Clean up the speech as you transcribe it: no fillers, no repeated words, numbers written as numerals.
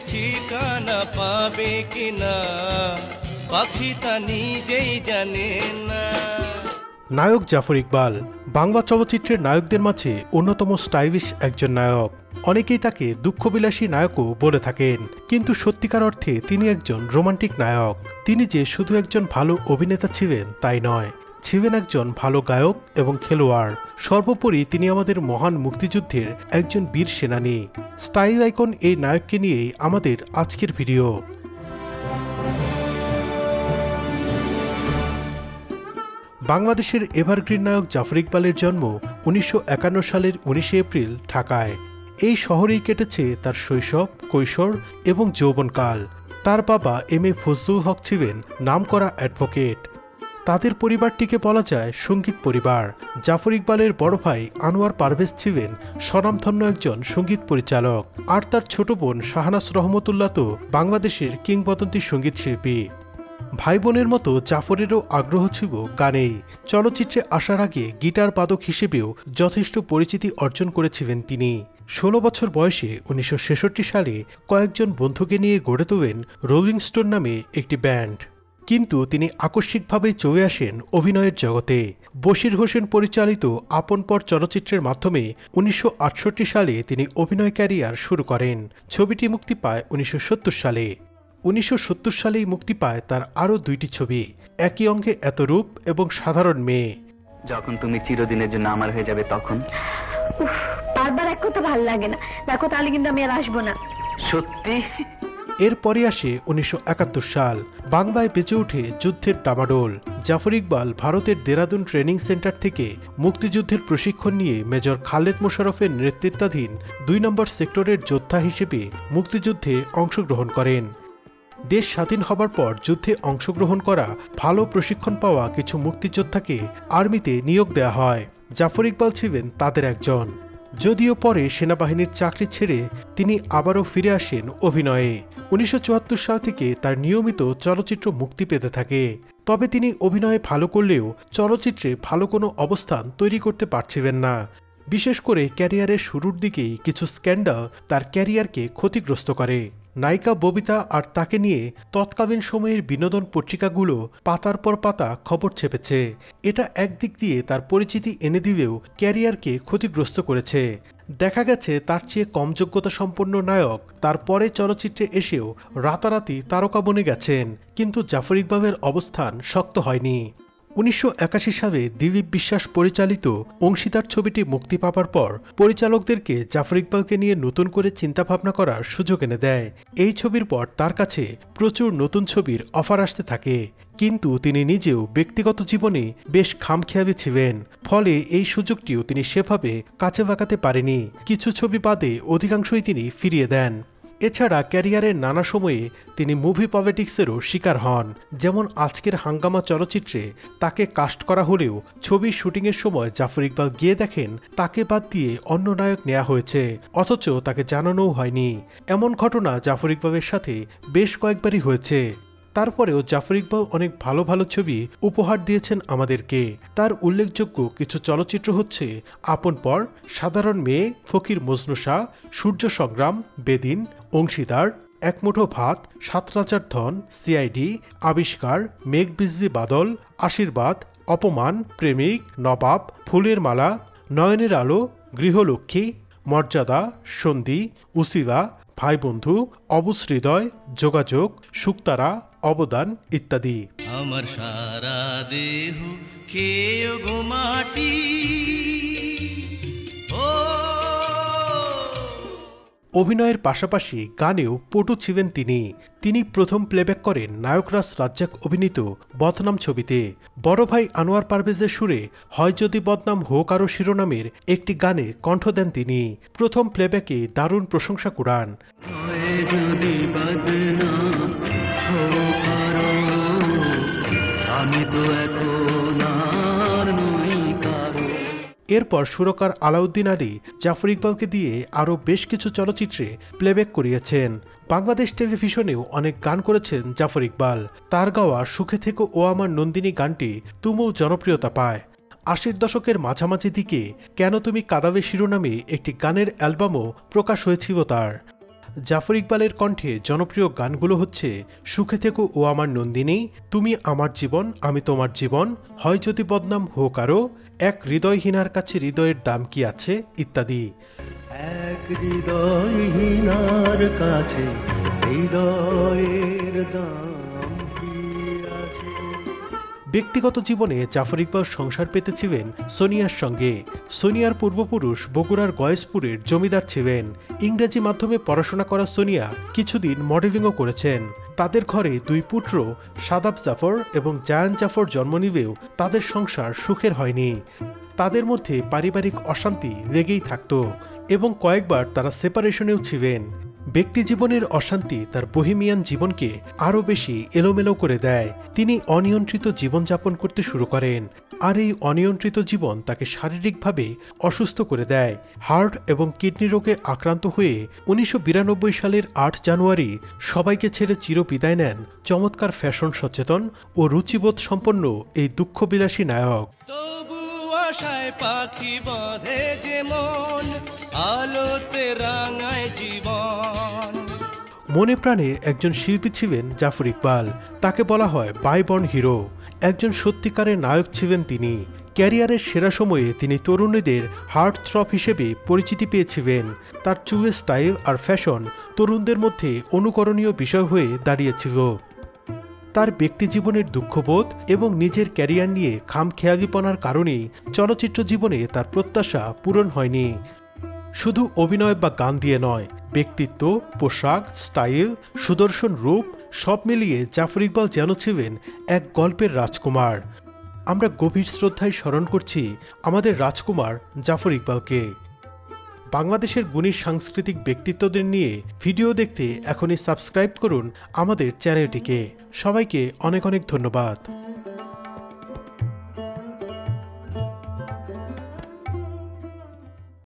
ঠিকানা পাবে কিনা পাখি তা নিজেই জানে না। নায়ক জাফর ইকবাল বাংলা চলচ্চিত্রের নায়কদের মাঝে অন্যতম স্টাইলিশ একজন নায়ক। অনেকেই তাকে দুঃখবিলাসী নায়কও বলে থাকেন, কিন্তু সত্যিকার অর্থে তিনি একজন রোমান্টিক নায়ক। তিনি যে শুধু একজন ভালো অভিনেতা ছিলেন তাই নয়, ছিলেন একজন ভালো গায়ক এবং খেলোয়াড়। সর্বোপরি তিনি আমাদের মহান মুক্তিযুদ্ধের একজন বীর সেনানী। স্টাইল আইকন এই নায়ককে নিয়েই আমাদের আজকের ভিডিও। বাংলাদেশের এভারগ্রিন নায়ক জাফর ইকবালের জন্ম 1951 সালের 19 এপ্রিল ঢাকায়। এই শহরেই কেটেছে তার শৈশব, কৈশোর এবং যৌবনকাল। তার বাবা এম.এ. ফজলুল হক ছিলেন নামকরা অ্যাডভোকেট। তাদের পরিবারটিকে বলা যায় সঙ্গীত পরিবার। জাফর ইকবালের বড় ভাই আনোয়ার পারভেজ ছিলেন স্বনামধন্য একজন সঙ্গীত পরিচালক, আর তার ছোট বোন শাহনাজ রহমতুল্লাহ তো বাংলাদেশের কিংবদন্তি সঙ্গীত শিল্পী। ভাই বোনের মতো জাফরেরও আগ্রহ ছিল গানেই। চলচ্চিত্রে আসার আগে গিটার বাদক হিসেবেও যথেষ্ট পরিচিতি অর্জন করেছিলেন তিনি। 16 বছর বয়সে 1966 সালে কয়েকজন বন্ধুকে নিয়ে গড়ে তোলেন রোলিং স্টোন নামে একটি ব্যান্ড। কিন্তু তিনি আকস্মিকভাবে চলে আসেন অভিনয়ের জগতে। বশির হোসেন পরিচালিত আপন পর চলচ্চিত্রের মাধ্যমে 1968 সালে তিনি অভিনয় ক্যারিয়ার শুরু করেন। ছবিটি মুক্তি পায় 1970 সালে। 1970 সালেই মুক্তি পায় তার আরও দুইটি ছবি, একই অঙ্গে এত রূপ এবং সাধারণ মেয়ে। যখন তুমি চিরদিনের জন্য আমার হয়ে যাবে তখন। বারবার এক কথা ভালো লাগে না, দেখো তাহলে কিন্তু আমি আর আসবো না। সত্যি? এরপরে আসে 1971 সাল। বাংলায় বেঁচে ওঠে যুদ্ধের ডামাডোল। জাফর ইকবাল ভারতের দেরাদুন ট্রেনিং সেন্টার থেকে মুক্তিযুদ্ধের প্রশিক্ষণ নিয়ে মেজর খালেদ মোশাররফের নেতৃত্বাধীন 2 নম্বর সেক্টরের যোদ্ধা হিসেবে মুক্তিযুদ্ধে অংশগ্রহণ করেন। দেশ স্বাধীন হবার পর যুদ্ধে অংশগ্রহণ করা ভালো প্রশিক্ষণ পাওয়া কিছু মুক্তিযোদ্ধাকে আর্মিতে নিয়োগ দেওয়া হয়। জাফর ইকবাল ছিলেন তাদের একজন। যদিও পরে সেনাবাহিনীর চাকরি ছেড়ে তিনি আবারও ফিরে আসেন অভিনয়ে। 1974 সাল থেকে তার নিয়মিত চলচ্চিত্র মুক্তি পেতে থাকে। তবে তিনি অভিনয়ে ভালো করলেও চলচ্চিত্রে ভালো কোনো অবস্থান তৈরি করতে পারছিলেন না। বিশেষ করে ক্যারিয়ারের শুরুর দিকেই কিছু স্ক্যান্ডাল তার ক্যারিয়ারকে ক্ষতিগ্রস্ত করে। নায়িকা ববিতা আর তাকে নিয়ে তৎকালীন সময়ের বিনোদন পত্রিকাগুলো পাতার পর পাতা খবর ছেপেছে। এটা একদিক দিয়ে তার পরিচিতি এনে দিলেও ক্যারিয়ারকে ক্ষতিগ্রস্ত করেছে। দেখা গেছে তার চেয়ে কম যোগ্যতা সম্পন্ন নায়ক তারপরে চলচ্চিত্রে এসেও রাতারাতি তারকা বনে গেছেন, কিন্তু জাফর ইকবালের অবস্থান শক্ত হয়নি। 1981 সালে দিলীপ বিশ্বাস পরিচালিত অংশীদার ছবিটি মুক্তি পাবার পর পরিচালকদেরকে জাফর ইকবালকে নিয়ে নতুন করে চিন্তাভাবনা করার সুযোগ এনে দেয়। এই ছবির পর তার কাছে প্রচুর নতুন ছবির অফার আসতে থাকে, কিন্তু তিনি নিজেও ব্যক্তিগত জীবনে বেশ খামখেয়ালি ছিলেন। ফলে এই সুযোগটিও তিনি সেভাবে কাছে লাগাতে পারেনি। কিছু ছবি বাদে অধিকাংশই তিনি ফিরিয়ে দেন। এছাড়া ক্যারিয়ারের নানা সময়ে তিনি মুভি পলিটিক্সেরও শিকার হন। যেমন আজকের হাঙ্গামা চলচ্চিত্রে তাকে কাস্ট করা হলেও ছবির শুটিংয়ের সময় জাফর ইকবাল গিয়ে দেখেন তাকে বাদ দিয়ে অন্য নায়ক নেওয়া হয়েছে, অথচ তাকে জানানোও হয়নি। এমন ঘটনা জাফর ইকবালের সাথে বেশ কয়েকবারই হয়েছে। তারপরেও জাফর ইকবাল অনেক ভালো ভালো ছবি উপহার দিয়েছেন আমাদেরকে। তার উল্লেখযোগ্য কিছু চলচ্চিত্র হচ্ছে আপন পর, সাধারণ মেয়ে, ফকির মজনু শাহ, সূর্য সংগ্রাম, বেদিন, অংশীদার, এক মুঠো ভাত, 7 রাজার ধন, সিআইডি, আবিষ্কার, মেঘ বিজলি বাদল, আশীর্বাদ, অপমান, প্রেমিক, নবাব, ফুলের মালা, নয়নের আলো, গৃহলক্ষ্মী, মর্যাদা, সন্ধি, উসিলা, ভাই বন্ধু, অবুজ হৃদয়, যোগাযোগ, শুকতারা, অবদান ইত্যাদি। আমার সারা দেহ খেয়ে গো মাটি। অভিনয়ের পাশাপাশি গানেও পটু ছিলেন তিনি। তিনি প্রথম প্লেব্যাক করেন নায়করাজ রাজ্জাক অভিনীত বদনাম ছবিতে। বড় ভাই আনোয়ার পারভেজের সুরে হয় যদি বদনাম হোক আরো শিরোনামের একটি গানে কণ্ঠ দেন তিনি। প্রথম প্লেব্যাকে দারুণ প্রশংসা কুড়ান। এরপর সুরকার আলাউদ্দিন আলী জাফর ইকবালকে দিয়ে আরও বেশ কিছু চলচ্চিত্রে প্লেব্যাক করিয়েছেন। বাংলাদেশ টেলিভিশনেও অনেক গান করেছেন জাফর ইকবাল। তার গাওয়া সুখে থেকো ও আমার নন্দিনী গানটি তুমুল জনপ্রিয়তা পায়। 80 দশকের মাঝামাঝি দিকে কেন তুমি কাঁদাবে শিরোনামে একটি গানের অ্যালবামও প্রকাশ হয়েছিল তার। জাফর ইকবালের কণ্ঠে জনপ্রিয় গানগুলো হচ্ছে সুখে থেকো ও আমার নন্দিনী, তুমি আমার জীবন আমি তোমার জীবন, হয় যদি বদনাম হোক আরো, এক হৃদয়হীনার কাছে হৃদয়ের দাম কি আছে ইত্যাদি। এক হৃদয়হীনার কাছে হৃদয়ের দাম কি আছে। ব্যক্তিগত জীবনে জাফর ইকবাল সংসার পেতেছিলেন সোনিয়ার সঙ্গে। সোনিয়ার পূর্বপুরুষ বগুড়ার গয়েশপুরের জমিদার ছিলেন। ইংরেজি মাধ্যমে পড়াশোনা করা সোনিয়া কিছুদিন মডেলিংও করেছেন। তাদের ঘরে 2 পুত্র সাদাব জাফর এবং জায়ান জাফর জন্ম নিলেও তাদের সংসার সুখের হয়নি। তাদের মধ্যে পারিবারিক অশান্তি লেগেই থাকত এবং কয়েকবার তারা সেপারেশনেও ছিলেন। ব্যক্তিজীবনের অশান্তি তার বহিমিয়ান জীবনকে আরও বেশি এলোমেলো করে দেয়। তিনি অনিয়ন্ত্রিত জীবনযাপন করতে শুরু করেন, আর এই অনিয়ন্ত্রিত জীবন তাকে শারীরিকভাবে অসুস্থ করে দেয়। হার্ট এবং কিডনি রোগে আক্রান্ত হয়ে 1992 সালের 8 জানুয়ারি সবাইকে ছেড়ে চিরবিদায় নেন চমৎকার ফ্যাশন সচেতন ও রুচিবোধ সম্পন্ন এই দুঃখবিলাসী নায়ক। তবু আশায় পাখি বাঁধে যে মন, আলোতে রাঙায় জীবন। মনে প্রাণে একজন শিল্পী ছিলেন জাফর ইকবাল। তাকে বলা হয় বাইবর্ন হিরো। একজন সত্যিকারের নায়ক ছিলেন তিনি। ক্যারিয়ারের সেরা সময়ে তিনি তরুণীদের হার্ট থ্রপ হিসেবে পরিচিতি পেয়েছিলেন। তার চুলের স্টাইল আর ফ্যাশন তরুণদের মধ্যে অনুকরণীয় বিষয় হয়ে দাঁড়িয়েছিল। তার ব্যক্তিজীবনের দুঃখবোধ এবং নিজের ক্যারিয়ার নিয়ে খামখেয়ালিপনার কারণেই চলচ্চিত্র জীবনে তার প্রত্যাশা পূরণ হয়নি। শুধু অভিনয় বা গান দিয়ে নয়, ব্যক্তিত্ব, পোশাক, স্টাইল, সুদর্শন রূপ সব মিলিয়ে জাফর ইকবাল যেন ছিলেন এক গল্পের রাজকুমার। আমরা গভীর শ্রদ্ধায় স্মরণ করছি আমাদের রাজকুমার জাফর ইকবালকে। বাংলাদেশের গুণী সাংস্কৃতিক ব্যক্তিত্বদের নিয়ে ভিডিও দেখতে এখনই সাবস্ক্রাইব করুন আমাদের চ্যানেলটিকে। সবাইকে অনেক অনেক ধন্যবাদ।